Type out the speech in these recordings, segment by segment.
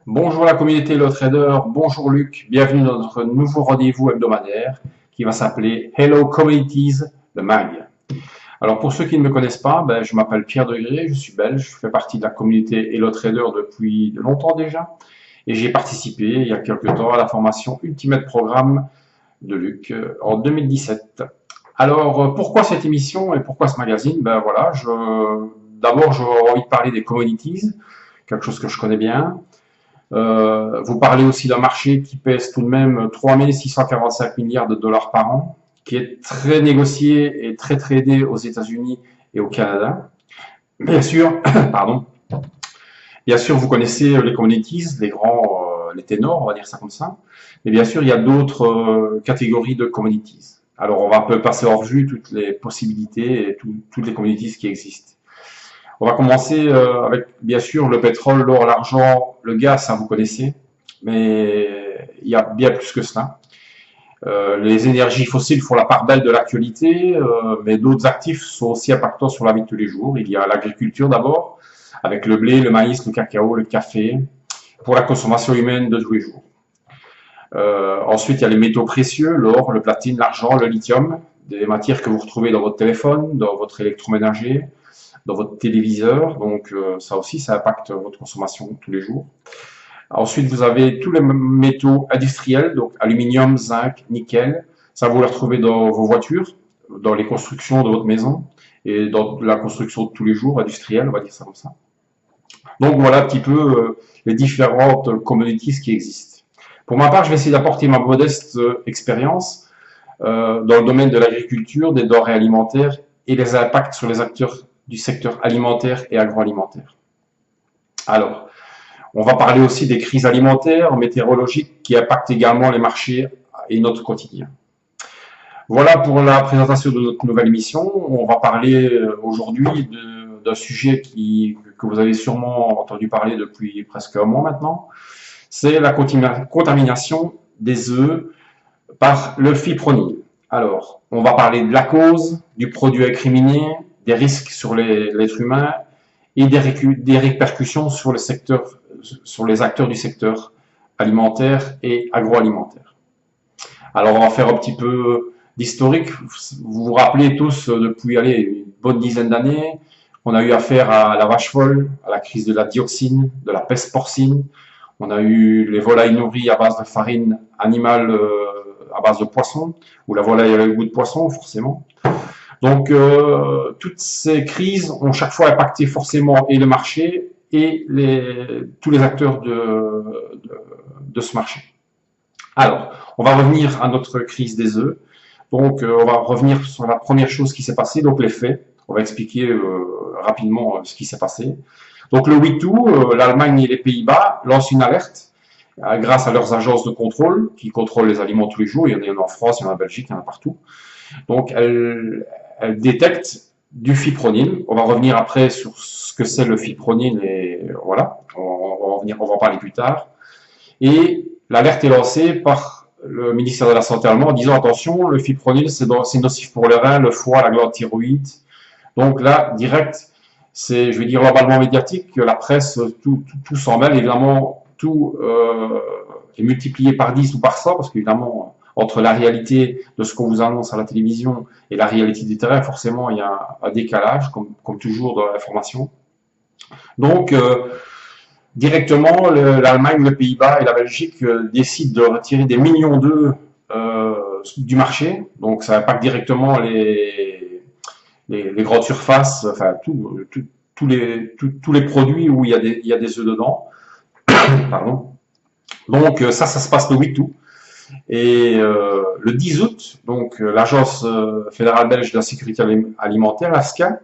Bonjour la communauté Hello Trader, bonjour Luc, bienvenue dans notre nouveau rendez-vous hebdomadaire qui va s'appeler Hello Communities, le MAG. Alors pour ceux qui ne me connaissent pas, je m'appelle Pierre Degré, je suis belge, je fais partie de la communauté Hello Trader depuis de longtemps déjà et j'ai participé il y a quelques temps à la formation Ultimate Programme de Luc en 2017. Alors pourquoi cette émission et pourquoi ce magazine? D'abord j'aurais envie de parler des commodities, quelque chose que je connais bien. Vous parlez aussi d'un marché qui pèse tout de même 3 645 milliards de dollars par an, qui est très négocié et très tradé aux États-Unis et au Canada. Bien sûr, pardon. Bien sûr, vous connaissez les commodities, les grands, les ténors, on va dire ça comme ça. Mais bien sûr, il y a d'autres catégories de commodities. Alors, on va un peu passer en revue toutes les possibilités et toutes les commodities qui existent. On va commencer avec, bien sûr, le pétrole, l'or, l'argent, le gaz, ça vous connaissez, mais il y a bien plus que cela. Les énergies fossiles font la part belle de l'actualité, mais d'autres actifs sont aussi impactants sur la vie de tous les jours. Il y a l'agriculture d'abord, avec le blé, le maïs, le cacao, le café, pour la consommation humaine de tous les jours. Ensuite, il y a les métaux précieux, l'or, le platine, l'argent, le lithium, des matières que vous retrouvez dans votre téléphone, dans votre électroménager, dans votre téléviseur, donc ça aussi, ça impacte votre consommation tous les jours. Ensuite, vous avez tous les métaux industriels, donc aluminium, zinc, nickel, ça vous les retrouvez dans vos voitures, dans les constructions de votre maison et dans la construction de tous les jours industrielle, on va dire ça comme ça. Donc voilà un petit peu les différentes commodities qui existent. Pour ma part, je vais essayer d'apporter ma modeste expérience dans le domaine de l'agriculture, des denrées alimentaires et les impacts sur les acteurs du secteur alimentaire et agroalimentaire. Alors, on va parler aussi des crises alimentaires, météorologiques qui impactent également les marchés et notre quotidien. Voilà pour la présentation de notre nouvelle émission. On va parler aujourd'hui d'un sujet que vous avez sûrement entendu parler depuis presque un mois maintenant. C'est la contamination des œufs par le fipronil. Alors, on va parler de la cause, du produit incriminé, des risques sur l'être humain et des répercussions sur les acteurs du secteur alimentaire et agroalimentaire. Alors, on va faire un petit peu d'historique. Vous vous rappelez tous, depuis une bonne dizaine d'années, on a eu affaire à la vache folle, à la crise de la dioxine, de la peste porcine. On a eu les volailles nourries à base de farine animale à base de poisson, ou la volaille avec le goût de poisson, forcément. Donc, toutes ces crises ont chaque fois impacté forcément et le marché et tous les acteurs de ce marché. Alors, on va revenir à notre crise des œufs. Donc, on va revenir sur la première chose qui s'est passée, donc les faits. On va expliquer rapidement ce qui s'est passé. Donc, le 8 août, l'Allemagne et les Pays-Bas lancent une alerte grâce à leurs agences de contrôle qui contrôlent les aliments tous les jours. Il y en a en France, il y en a en Belgique, il y en a partout. Donc, elles détectent du fipronil. On va revenir après sur ce que c'est le fipronil et voilà, on va en parler plus tard. Et l'alerte est lancée par le ministère de la Santé allemand en disant attention, le fipronil c'est nocif pour les reins, le foie, la glande thyroïde. Donc là, direct, c'est, je vais dire, globalement médiatique, la presse, tout s'en mêle, évidemment, tout est multiplié par 10 ou par 100, parce qu'évidemment, entre la réalité de ce qu'on vous annonce à la télévision et la réalité du terrain, forcément, il y a un décalage, comme toujours dans l'information. Donc, directement, l'Allemagne, le Pays-Bas et la Belgique décident de retirer des millions d'œufs du marché. Donc, ça impacte directement les grandes surfaces, enfin, tous les produits où il y a des œufs dedans. Pardon. Donc, ça se passe le 8 août. Et le 10 août, donc l'Agence fédérale belge de la sécurité alimentaire, l'ASCA,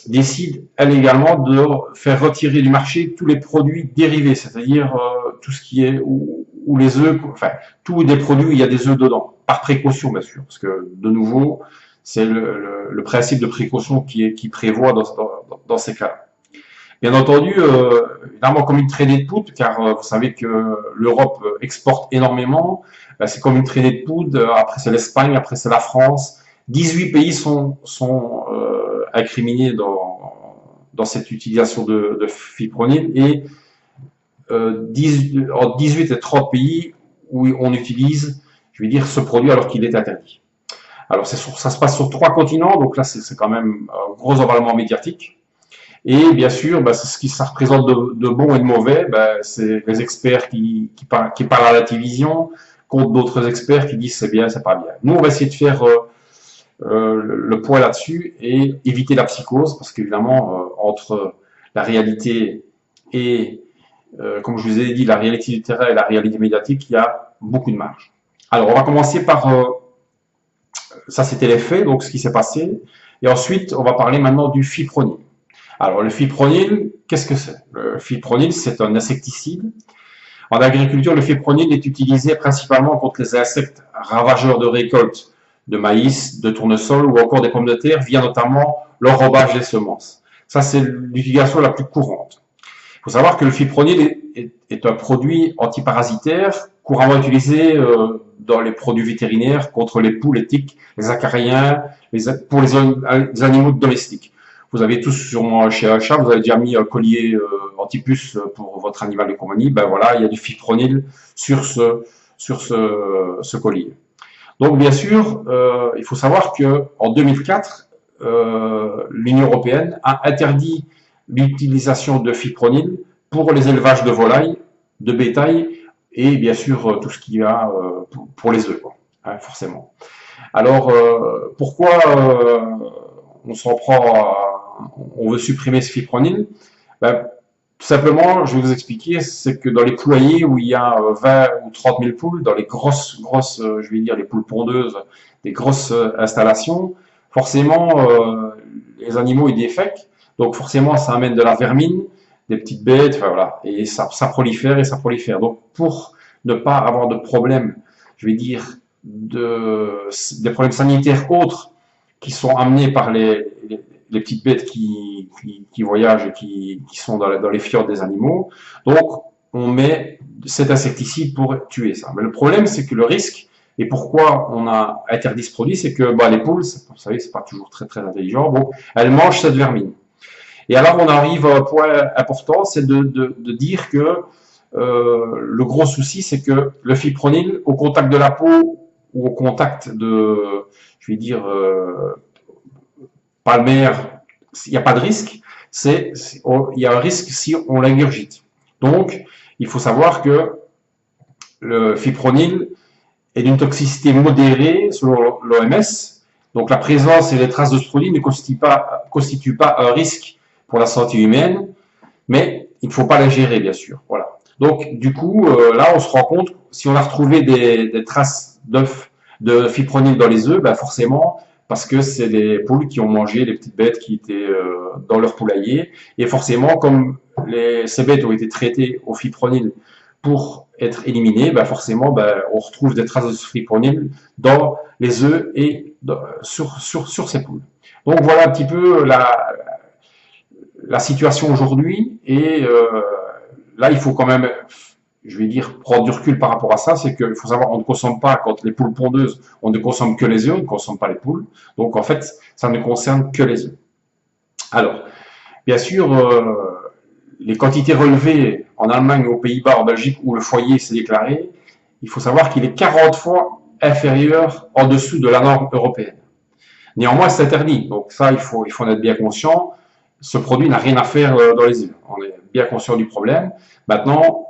décide elle également de faire retirer du marché tous les produits dérivés, c'est-à-dire tout ce qui est où les œufs, enfin tous des produits où il y a des œufs dedans, par précaution bien sûr, parce que de nouveau c'est le principe de précaution qui prévoit dans ces cas-là. Bien entendu, évidemment comme une traînée de poudre, car vous savez que l'Europe exporte énormément. C'est comme une traînée de poudre. Après c'est l'Espagne, après c'est la France. 18 pays sont incriminés dans cette utilisation de fipronil et en 18 et 30 pays où on utilise, je vais dire, ce produit alors qu'il est interdit. Alors ça se passe sur 3 continents, donc là c'est quand même un gros emballement médiatique. Et bien sûr, c'est ce qui ça représente de bon et de mauvais, c'est les experts qui parlent à la télévision contre d'autres experts qui disent c'est bien, c'est pas bien. Nous, on va essayer de faire le point là-dessus et éviter la psychose, parce qu'évidemment, entre la réalité et, comme je vous ai dit, la réalité du terrain et la réalité médiatique, il y a beaucoup de marge. Alors, on va commencer par, ça c'était les faits, donc ce qui s'est passé, et ensuite, on va parler maintenant du fipronil. Alors, le fipronil, qu'est-ce que c'est? Le fipronil, c'est un insecticide. En agriculture, le fipronil est utilisé principalement contre les insectes ravageurs de récoltes de maïs, de tournesol ou encore des pommes de terre via notamment l'enrobage des semences. Ça, c'est l'utilisation la plus courante. Il faut savoir que le fipronil est un produit antiparasitaire couramment utilisé dans les produits vétérinaires contre les poules, les tiques, les acariens, pour les animaux domestiques. Vous avez tous sûrement chez un chat, vous avez déjà mis un collier anti-puce pour votre animal de compagnie. Ben voilà, il y a du fipronil sur ce collier. Donc bien sûr, il faut savoir que en 2004, l'Union européenne a interdit l'utilisation de fipronil pour les élevages de volailles, de bétail et bien sûr tout ce qu'il y a pour les œufs, quoi, hein, forcément. Alors pourquoi on s'en prend on veut supprimer ce fipronil? Tout simplement, je vais vous expliquer, c'est que dans les poulaillers où il y a 20 ou 30 000 poules, dans les grosses, je vais dire les poules pondeuses, des grosses installations, forcément, les animaux ils défèquent, donc forcément ça amène de la vermine, des petites bêtes, enfin voilà, et ça prolifère et ça prolifère. Donc pour ne pas avoir de problème, je vais dire, des problèmes sanitaires autres qui sont amenés par les petites bêtes qui voyagent et qui sont dans les fjords des animaux. Donc, on met cet insecticide pour tuer ça. Mais le problème, c'est que le risque, et pourquoi on a interdit ce produit, c'est que les poules, vous savez, c'est pas toujours très très intelligent, bon, elles mangent cette vermine. Et alors, on arrive à un point important, c'est de dire que le gros souci, c'est que le fipronil, au contact de la peau ou au contact de, je vais dire, palmaire, il n'y a pas de risque, il y a un risque si on l'ingurgite. Donc, il faut savoir que le fipronil est d'une toxicité modérée selon l'OMS. Donc, la présence et les traces de ce produit ne constituent pas un risque pour la santé humaine, mais il ne faut pas l'ingérer, bien sûr. Voilà. Donc, du coup, là, on se rend compte, si on a retrouvé des traces d'œufs de fipronil dans les œufs, forcément, parce que c'est les poules qui ont mangé les petites bêtes qui étaient dans leur poulailler. Et forcément, comme ces bêtes ont été traitées au fipronil pour être éliminées, forcément, on retrouve des traces de fipronil dans les œufs et sur ces poules. Donc voilà un petit peu la situation aujourd'hui. Et là, il faut quand même, je vais dire, prendre du recul par rapport à ça, c'est qu'il faut savoir, on ne consomme pas, quand les poules pondeuses, on ne consomme que les œufs, on ne consomme pas les poules. Donc, en fait, ça ne concerne que les œufs. Alors, bien sûr, les quantités relevées en Allemagne, aux Pays-Bas, en Belgique, où le foyer s'est déclaré, il faut savoir qu'il est 40 fois inférieur en dessous de la norme européenne. Néanmoins, c'est interdit. Donc ça, il faut en être bien conscient. Ce produit n'a rien à faire dans les œufs. On est bien conscient du problème. Maintenant,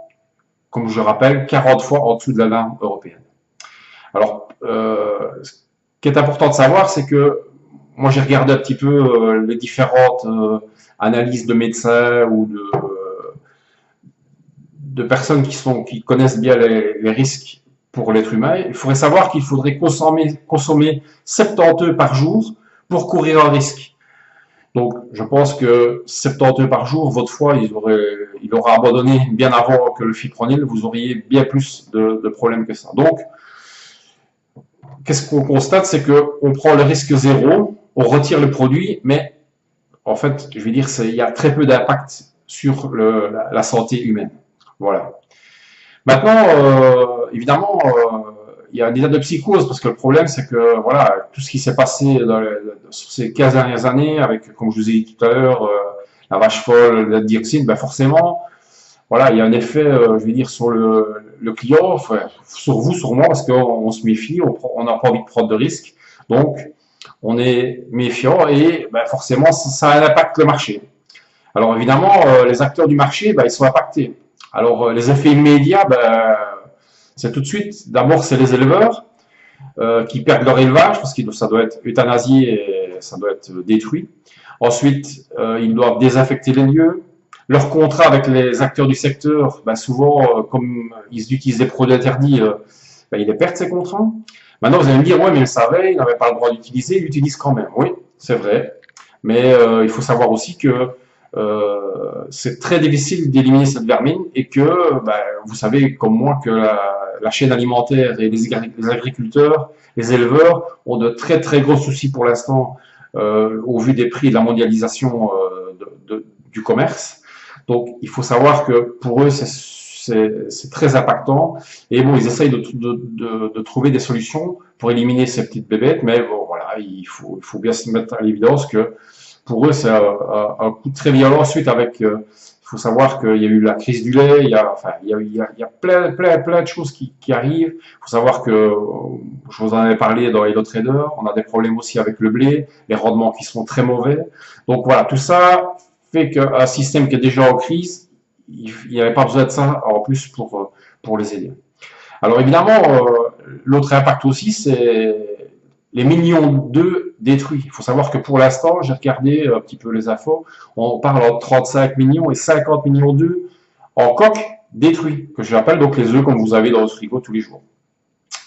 comme je le rappelle, 40 fois en dessous de la norme européenne. Alors, ce qui est important de savoir, c'est que moi j'ai regardé un petit peu les différentes analyses de médecins ou de personnes qui connaissent bien les risques pour l'être humain. Il faudrait savoir qu'il faudrait consommer 70 œufs par jour pour courir un risque. Donc, je pense que 70 œufs par jour, votre foie, il aura abandonné bien avant que le fipronil, vous auriez bien plus de problèmes que ça. Donc, qu'est-ce qu'on constate, c'est qu'on prend le risque zéro, on retire le produit, mais en fait, je vais dire, il y a très peu d'impact sur la santé humaine. Voilà. Maintenant, évidemment, il y a des tas de psychoses, parce que le problème, c'est que voilà, tout ce qui s'est passé sur ces 15 dernières années, avec, comme je vous ai dit tout à l'heure, la vache folle, la dioxine, forcément, voilà, il y a un effet, je vais dire, sur le client, enfin, sur vous, sur moi, parce qu'on se méfie, on n'a pas envie de prendre de risques. Donc, on est méfiant et ben, forcément, ça impacte le marché. Alors évidemment, les acteurs du marché, ben, ils sont impactés. Alors les effets immédiats, ben, c'est tout de suite. D'abord, c'est les éleveurs qui perdent leur élevage parce que ça doit être euthanasié et ça doit être détruit. Ensuite, ils doivent désinfecter les lieux. Leur contrat avec les acteurs du secteur, ben souvent, comme ils utilisent des produits interdits, ben ils les perdent ces contrats. Maintenant, vous allez me dire, ouais, mais ils le savaient, ils n'avaient pas le droit d'utiliser, ils l'utilisent quand même. Oui, c'est vrai. Mais il faut savoir aussi que c'est très difficile d'éliminer cette vermine et que, ben, vous savez comme moi que la chaîne alimentaire et les agriculteurs, les éleveurs ont de très très gros soucis pour l'instant au vu des prix et de la mondialisation du commerce. Donc il faut savoir que pour eux c'est très impactant et bon ils essayent de trouver des solutions pour éliminer ces petites bébêtes, mais bon voilà il faut bien se mettre à l'évidence que pour eux, c'est un coup très violent. Ensuite, avec, il faut savoir qu'il y a eu la crise du lait, il y a plein de choses qui arrivent. Il faut savoir que, je vous en avais parlé dans Hello Trader, on a des problèmes aussi avec le blé, les rendements qui sont très mauvais. Donc voilà, tout ça fait qu'un système qui est déjà en crise, il n'y avait pas besoin de ça en plus pour les aider. Alors évidemment, l'autre impact aussi, c'est les millions d'œufs détruits. Il faut savoir que pour l'instant, j'ai regardé un petit peu les infos, on parle entre 35 millions et 50 millions d'œufs en coque détruits, que j'appelle donc les œufs comme vous avez dans votre frigo tous les jours.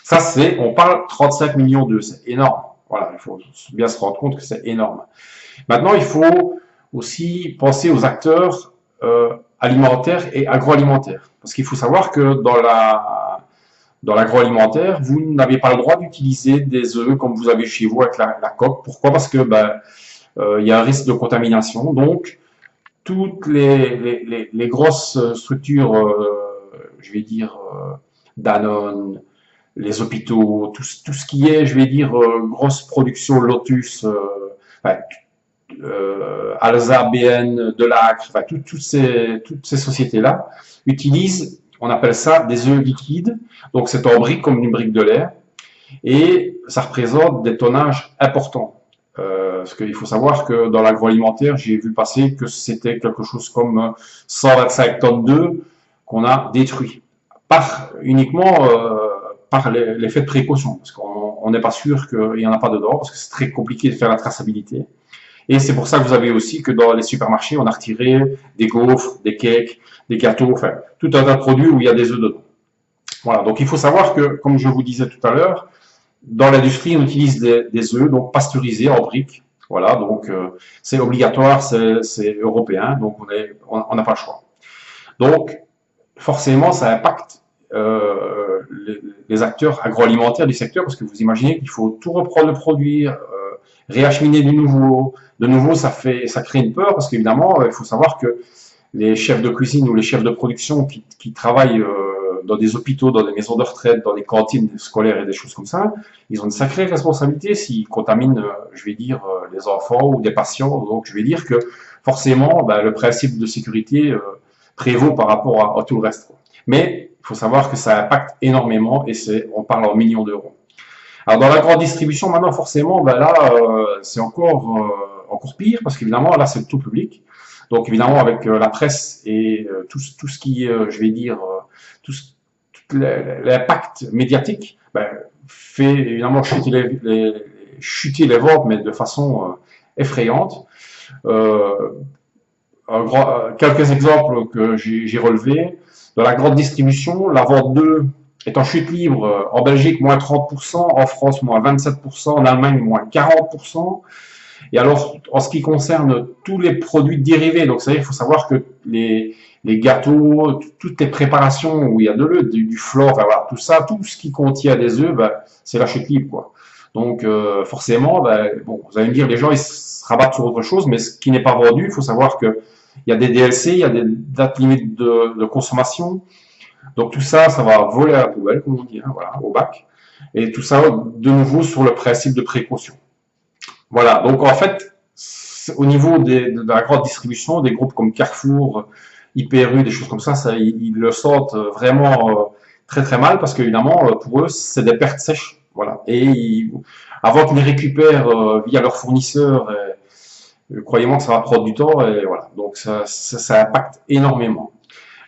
Ça, on parle 35 millions d'œufs, c'est énorme. Voilà, il faut bien se rendre compte que c'est énorme. Maintenant, il faut aussi penser aux acteurs alimentaires et agroalimentaires. Parce qu'il faut savoir que dans l'agroalimentaire, vous n'avez pas le droit d'utiliser des œufs comme vous avez chez vous avec la coque. Pourquoi? Parce que ben, y a un risque de contamination. Donc, toutes les grosses structures, je vais dire Danone, les hôpitaux, tout ce qui est, je vais dire, grosse production Lotus, enfin, Alsa, BN, Delacre, enfin, toutes ces sociétés-là utilisent, on appelle ça des œufs liquides. Donc c'est en brique comme une brique de lait et ça représente des tonnages importants. Parce qu'il faut savoir que dans l'agroalimentaire, j'ai vu passer que c'était quelque chose comme 125 tonnes d'œufs qu'on a détruits uniquement par l'effet de précaution, parce qu'on n'est pas sûr qu'il n'y en a pas dedans, parce que c'est très compliqué de faire la traçabilité. Et c'est pour ça que vous avez aussi que dans les supermarchés, on a retiré des gaufres, des cakes, des gâteaux, enfin, tout un tas de produits où il y a des œufs dedans. Voilà, donc il faut savoir que, comme je vous disais tout à l'heure, dans l'industrie, on utilise des œufs donc pasteurisés en briques. Voilà, donc c'est obligatoire, c'est européen, donc on n'a pas le choix. Donc, forcément, ça impacte les acteurs agroalimentaires du secteur, parce que vous imaginez qu'il faut tout reprendre, le produire, réacheminer de nouveau, ça crée une peur, parce qu'évidemment, il faut savoir que les chefs de cuisine ou les chefs de production qui travaillent dans des hôpitaux, dans des maisons de retraite, dans des cantines scolaires et des choses comme ça, ils ont une sacrée responsabilité s'ils contaminent, je vais dire, les enfants ou des patients. Donc, je vais dire que forcément, ben, le principe de sécurité prévaut par rapport à tout le reste. Mais il faut savoir que ça impacte énormément et on parle en millions d'euros. Alors, dans la grande distribution, maintenant, forcément, ben là, c'est encore pire parce qu'évidemment, là, c'est le tout public. Donc, évidemment, avec la presse et tout ce qui, je vais dire, tout l'impact médiatique ben, fait évidemment chuter les ventes, mais de façon effrayante. Quelques exemples que j'ai relevés. Dans la grande distribution, la vente d'œufs est en chute libre. En Belgique, moins 30%, en France, moins 27%, en Allemagne, moins 40%. Et alors, en ce qui concerne tous les produits dérivés, donc c'est-à-dire qu'il faut savoir que les gâteaux, toutes les préparations où il y a de l'œuf, du flore, enfin, voilà, tout ça, tout ce qui contient des œufs, ben, c'est la chute libre, quoi. Donc, forcément, ben, bon, vous allez me dire, les gens, ils se rabattent sur autre chose, mais ce qui n'est pas vendu, il faut savoir que il y a des DLC, il y a des dates limites de consommation. Donc, tout ça, ça va voler à la poubelle, comme on dit, hein, voilà, au bac. Et tout ça, de nouveau, sur le principe de précaution. Voilà, donc en fait, au niveau de la grande distribution, des groupes comme Carrefour hyper U, des choses comme ça, ils le sentent vraiment très très mal parce qu'évidemment, pour eux, c'est des pertes sèches. Voilà. Et avant qu'ils les récupèrent via leurs fournisseurs, croyez-moi que ça va prendre du temps et voilà. Donc ça impacte énormément.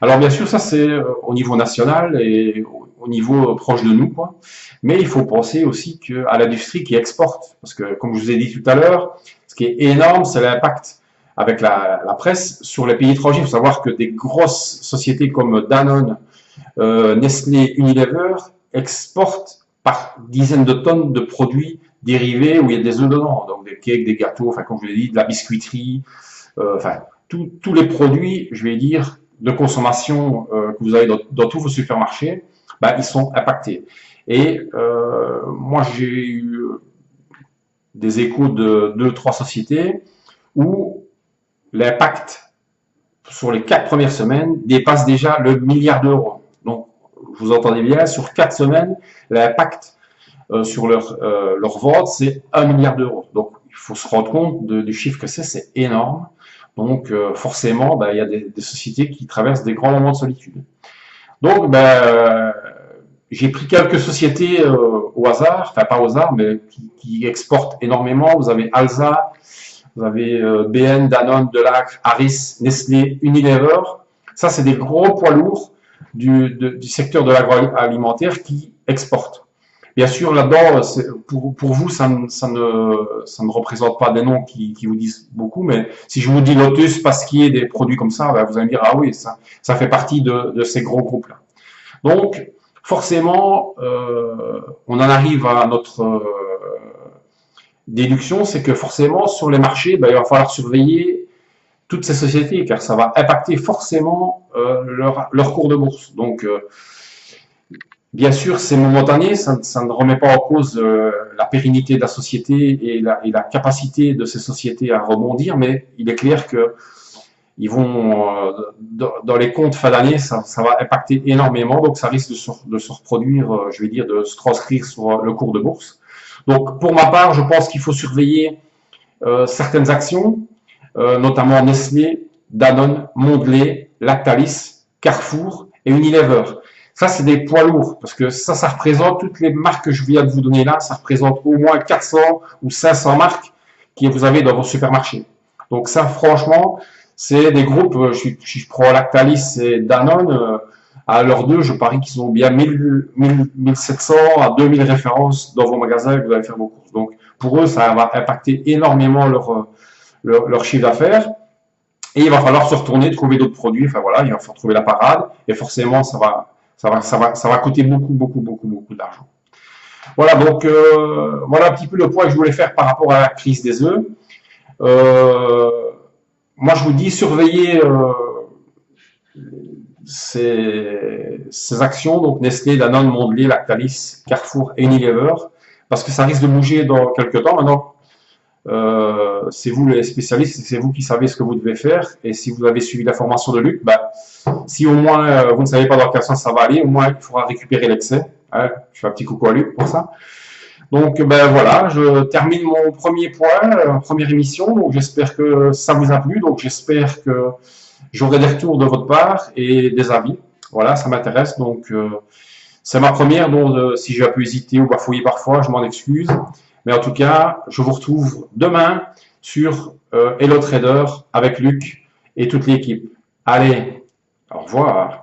Alors bien sûr, ça c'est au niveau national et au niveau proche de nous, quoi. Mais il faut penser aussi à l'industrie qui exporte, parce que comme je vous ai dit tout à l'heure, ce qui est énorme, c'est l'impact avec la presse sur les pays étrangers. Il faut savoir que des grosses sociétés comme Danone, Nestlé, Unilever exportent par dizaines de tonnes de produits dérivés où il y a des œufs dedans, donc des cakes, des gâteaux, enfin comme je l'ai dit, de la biscuiterie, enfin tous les produits, je vais dire, de consommation que vous avez dans tous vos supermarchés, ben, ils sont impactés. Et moi, j'ai eu des échos de 2-3 sociétés où l'impact sur les 4 premières semaines dépasse déjà le milliard d'euros. Donc, vous entendez bien, sur 4 semaines, l'impact sur leur vente, c'est 1 milliard d'euros. Donc, il faut se rendre compte du chiffre que c'est énorme. Donc, forcément, ben, il y a des sociétés qui traversent des grands moments de solitude. Donc, ben, j'ai pris quelques sociétés au hasard, enfin pas au hasard, mais qui exportent énormément. Vous avez Alsa, vous avez BN, Danone, Delacre, Harris, Nestlé, Unilever. Ça, c'est des gros poids lourds du secteur de l'agroalimentaire qui exportent. Bien sûr, là-dedans, pour vous, ça ne représente pas des noms qui vous disent beaucoup, mais si je vous dis Lotus, Pasquier, des produits comme ça, ben, vous allez me dire, ah oui, ça fait partie de ces gros groupes-là. Donc, forcément, on en arrive à notre déduction, c'est que forcément, sur les marchés, ben, il va falloir surveiller toutes ces sociétés, car ça va impacter forcément leur cours de bourse. Donc, bien sûr, c'est momentané, ça ne remet pas en cause la pérennité de la société et la capacité de ces sociétés à rebondir, mais il est clair que ils vont dans les comptes fin d'année, ça va impacter énormément, donc ça risque de se reproduire, je vais dire, de se transcrire sur le cours de bourse. Donc pour ma part, je pense qu'il faut surveiller certaines actions, notamment Nestlé, Danone, Mondelez, Lactalis, Carrefour et Unilever. Ça, c'est des poids lourds, parce que ça représente toutes les marques que je viens de vous donner là, ça représente au moins 400 ou 500 marques que vous avez dans vos supermarchés. Donc ça, franchement, c'est des groupes, si je prends Lactalis et Danone, à l'heure d'eux, je parie qu'ils ont bien 1700 à 2000 références dans vos magasins que vous allez faire vos courses. Donc, pour eux, ça va impacter énormément leur chiffre d'affaires. Et il va falloir se retourner, trouver d'autres produits. Enfin voilà, il va falloir trouver la parade. Et forcément, ça va coûter beaucoup d'argent. Voilà, donc, voilà un petit peu le point que je voulais faire par rapport à la crise des œufs. Moi, je vous dis, surveillez ces actions, donc Nestlé, Danone, Mondelez, Lactalis, Carrefour et Unilever, parce que ça risque de bouger dans quelques temps. Maintenant, c'est vous les spécialistes, c'est vous qui savez ce que vous devez faire. Et si vous avez suivi la formation de Luc, bah, si au moins vous ne savez pas dans quel sens ça va aller, au moins il faudra récupérer l'excès. Hein, je fais un petit coucou à Luc pour ça. Donc ben voilà, je termine mon premier point, première émission. Donc j'espère que ça vous a plu. Donc j'espère que j'aurai des retours de votre part et des avis. Voilà, ça m'intéresse. Donc c'est ma première. Donc si j'ai pu hésiter ou bafouiller parfois, je m'en excuse. Mais en tout cas, je vous retrouve demain sur Hello Trader avec Luc et toute l'équipe. Allez, au revoir.